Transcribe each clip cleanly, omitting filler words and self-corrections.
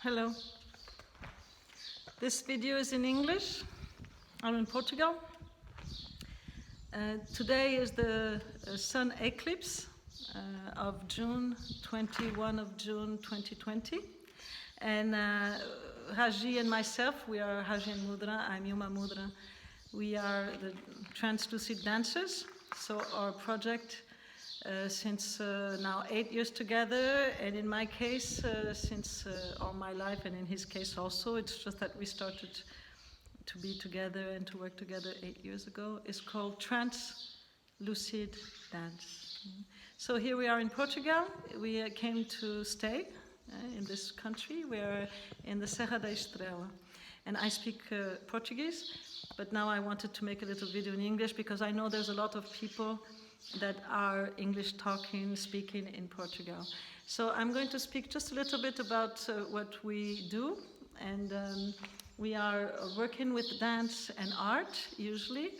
Hello. This video is in English. I'm in Portugal. Today is the sun eclipse of June 21 of June 2020. And Raji and myself, we are Raji and Mudra, I'm Yumma Mudra. We are the Trance Lucid Dancers. So our project since now 8 years together, and in my case, since all my life, and in his case also, it's just that we started to be together and to work together 8 years ago, is called Trance Lucid Dance. So here we are in Portugal. We came to stay in this country. We are in the Serra da Estrela. And I speak Portuguese, but now I wanted to make a little video in English because I know there's a lot of people that are English talking, speaking in Portugal. So I'm going to speak just a little bit about what we do. And we are working with dance and art, usually.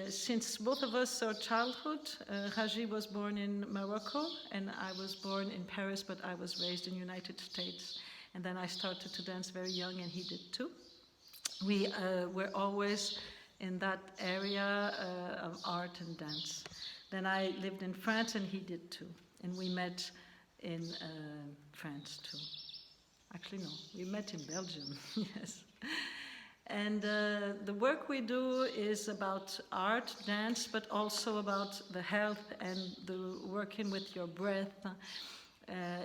Since both of us are childhood, Raji was born in Morocco, and I was born in Paris, but I was raised in the United States. And then I started to dance very young, and he did too. We were always in that area of art and dance. Then I lived in France, and he did too. And we met in France too. Actually, no, we met in Belgium, yes. And the work we do is about art, dance, but also about the health and the working with your breath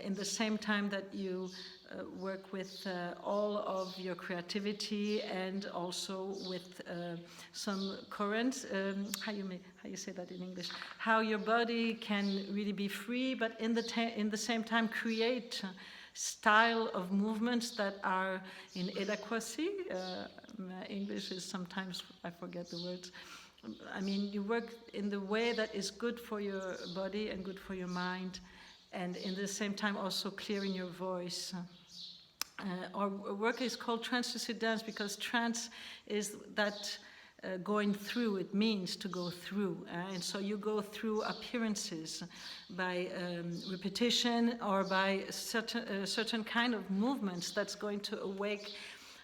in the same time that you work with all of your creativity and also with some currents. How you say that in English? How your body can really be free, but in the same time create style of movements that are in adequacy. English is sometimes, I forget the words. I mean, you work in the way that is good for your body and good for your mind, and in the same time also clearing your voice. Our work is called Trance Lucid Dance because trance is that going through, it means to go through. And so you go through appearances by repetition or by certain kind of movements that's going to awake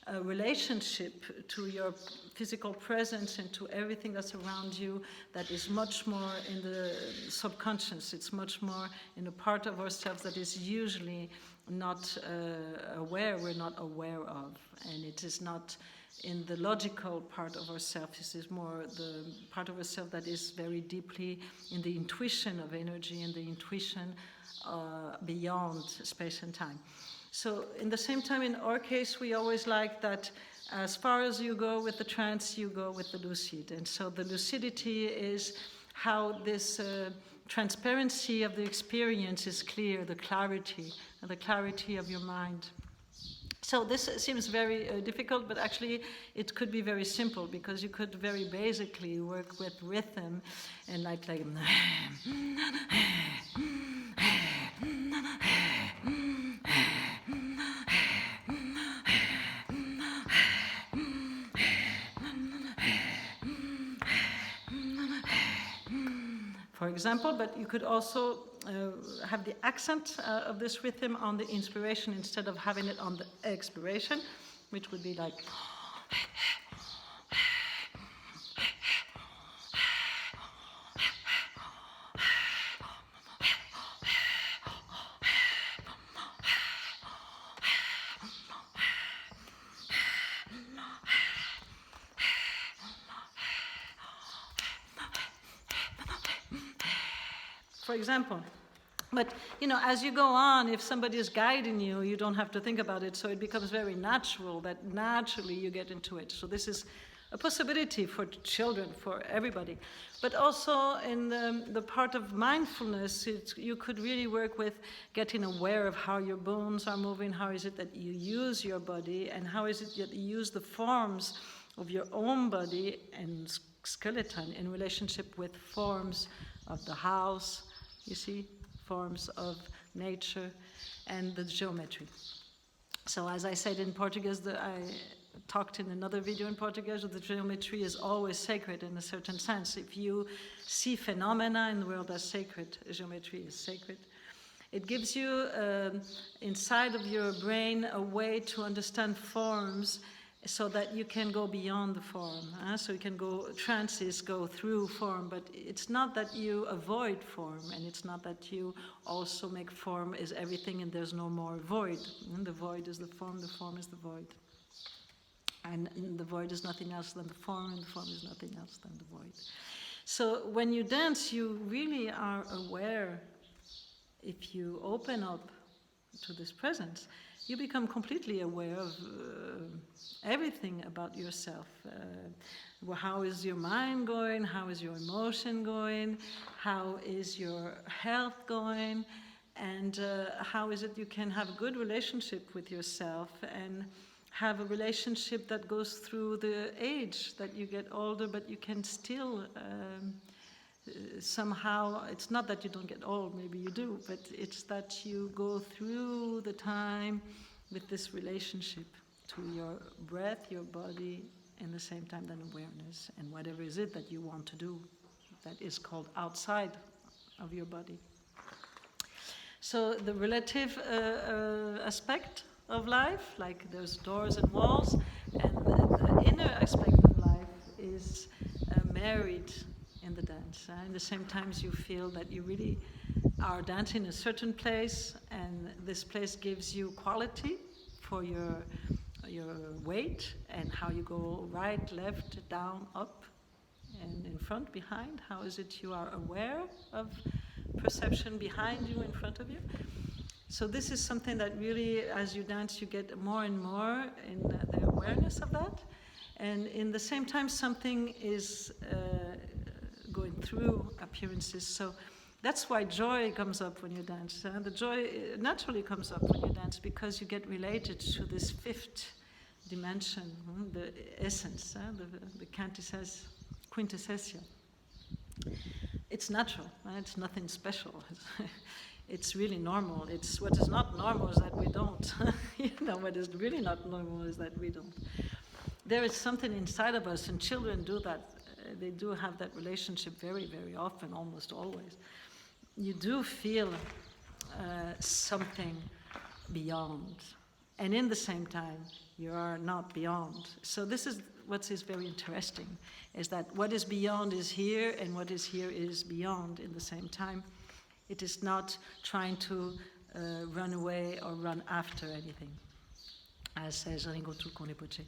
a relationship to your physical presence and to everything that's around you that is much more in the subconscious. It's much more in a part of ourselves that is usually not we're not aware of. And it is not in the logical part of ourselves. This is more the part of ourselves that is very deeply in the intuition of energy and the intuition beyond space and time. So in the same time, in our case, we always like that as far as you go with the trance, you go with the lucid. And so the lucidity is how this transparency of the experience is clear, the clarity of your mind. So this seems very difficult, but actually it could be very simple because you could very basically work with rhythm and like for example, but you could also have the accent of this rhythm on the inspiration instead of having it on the expiration, which would be like. For example. But, you know, as you go on, if somebody is guiding you, you don't have to think about it, so it becomes very natural that naturally you get into it. So this is a possibility for children, for everybody. But also in the part of mindfulness, you could really work with getting aware of how your bones are moving, how is it that you use your body, and how is it that you use the forms of your own body and skeleton in relationship with forms of the house, you see, forms of nature, and the geometry. So as I said in Portuguese, I talked in another video in Portuguese, the geometry is always sacred in a certain sense. If you see phenomena in the world as sacred, geometry is sacred. It gives you inside of your brain a way to understand forms so that you can go beyond the form. So you can trances go through form, but it's not that you avoid form, and it's not that you also make form is everything and there's no more void. And the void is the form is the void. And the void is nothing else than the form, and the form is nothing else than the void. So when you dance, you really are aware. If you open up to this presence, you become completely aware of everything about yourself. How is your mind going? How is your emotion going? How is your health going? And how is it you can have a good relationship with yourself and have a relationship that goes through the age, that you get older, but you can still somehow, it's not that you don't get old, maybe you do, but it's that you go through the time with this relationship to your breath, your body, and the same time then awareness, and whatever is it that you want to do that is called outside of your body. So the relative aspect of life, like there's doors and walls, and the inner aspect of life is married in the dance. In the same times you feel that you really are dancing in a certain place, and this place gives you quality for your weight and how you go right, left, down, up, and in front, behind. How is it you are aware of perception behind you, in front of you? So this is something that really, as you dance, you get more and more in the awareness of that. And in the same time, something is going through appearances. So that's why joy comes up when you dance. The joy naturally comes up when you dance because you get related to this fifth dimension, the essence, the quintessence. It's natural, it's nothing special. It's really normal. It's what is not normal is that we don't. What is really not normal is that we don't. There is something inside of us, and children do that. They do have that relationship very, very often, almost always. You do feel something beyond, and in the same time, you are not beyond. So this is what is very interesting, is that what is beyond is here, and what is here is beyond in the same time. It is not trying to run away or run after anything, as says Ringotu Konepoche.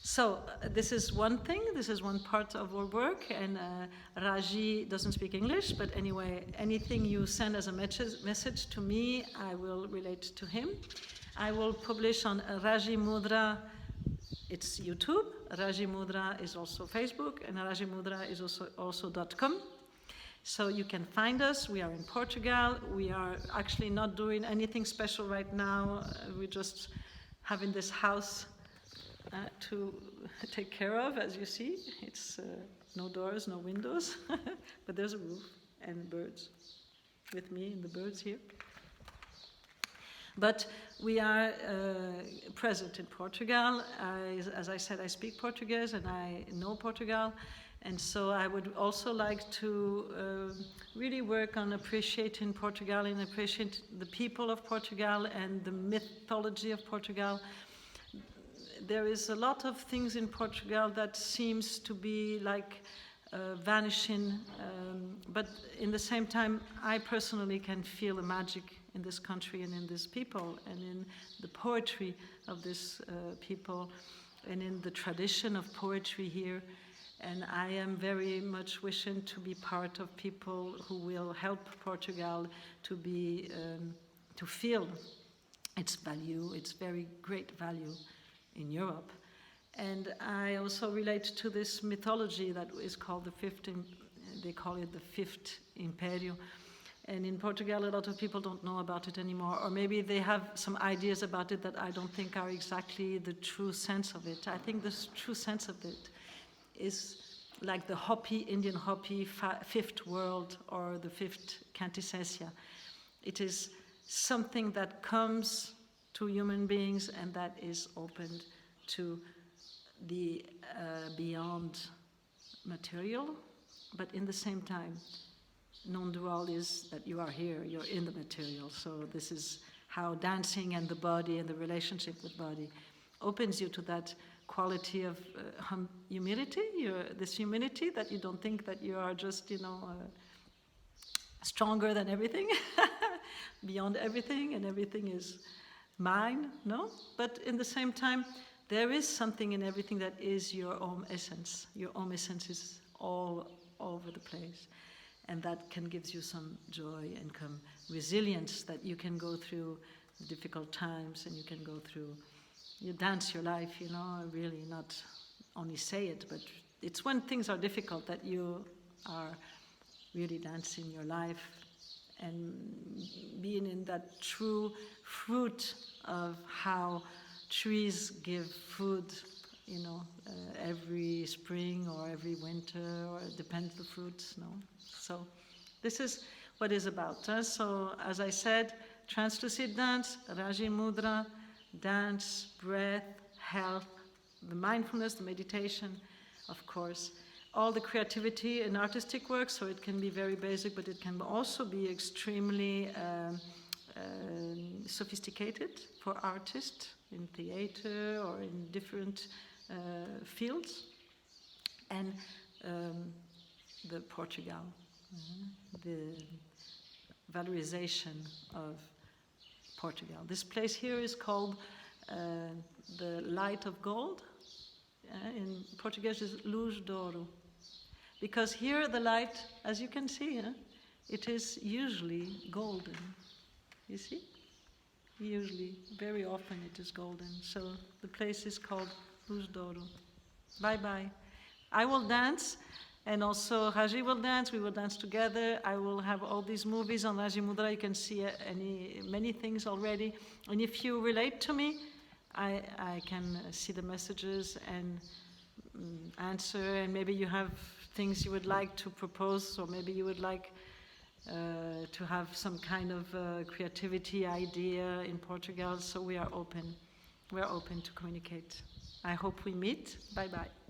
So this is one thing, this is one part of our work, and Raji doesn't speak English, but anyway, anything you send as a message to me, I will relate to him. I will publish on Raji Mudra, it's YouTube, Raji Mudra is also Facebook, and Raji Mudra is also .com. So you can find us. We are in Portugal. We are actually not doing anything special right now. We're just having this house to take care of, as you see. It's no doors, no windows, but there's a roof and birds with me and the birds here. But we are present in Portugal. As I said, I speak Portuguese and I know Portugal. And so I would also like to really work on appreciating Portugal and appreciate the people of Portugal and the mythology of Portugal. There is a lot of things in Portugal that seems to be like vanishing, but in the same time, I personally can feel the magic in this country and in this people and in the poetry of this people and in the tradition of poetry here. And I am very much wishing to be part of people who will help Portugal to be, to feel its value, its very great value in Europe. And I also relate to this mythology that is called the fifth, they call it the fifth Imperium. And in Portugal, a lot of people don't know about it anymore, or maybe they have some ideas about it that I don't think are exactly the true sense of it. I think the true sense of it is like the Hopi, Indian Hopi, fifth world, or the fifth quintessence. It is something that comes to human beings and that is opened to the beyond material, but in the same time, non-dual is that you are here, you're in the material. So this is how dancing and the body and the relationship with body opens you to that quality of humility, this humility that you don't think that you are just, stronger than everything, beyond everything, and everything is mine, no? But in the same time, there is something in everything that is your own essence. Your own essence is all over the place. And that can give you some joy and some resilience that you can go through difficult times, and you can go through, you dance your life, really not only say it, but it's when things are difficult that you are really dancing your life and being in that true fruit of how trees give food, every spring or every winter, or it depends the fruits, no? So this is what it's about. So as I said, Trance Lucid Dance, Raji Mudra, dance, breath, health, the mindfulness, the meditation, of course, all the creativity and artistic work, so it can be very basic, but it can also be extremely sophisticated for artists in theater or in different fields. And the Portugal, the valorization of Portugal. This place here is called the Light of Gold. In Portuguese is Luz Douro. Because here the light, as you can see, it is usually golden. You see? Usually, very often it is golden. So the place is called Luz Douro. Bye-bye. I will dance, and also Raji will dance. We will dance together. I will have all these movies on Raji Mudra. You can see many things already. And if you relate to me, I can see the messages and answer, and maybe you have things you would like to propose, or maybe you would like to have some kind of creativity idea in Portugal. So we are open. We are open to communicate. I hope we meet. Bye-bye.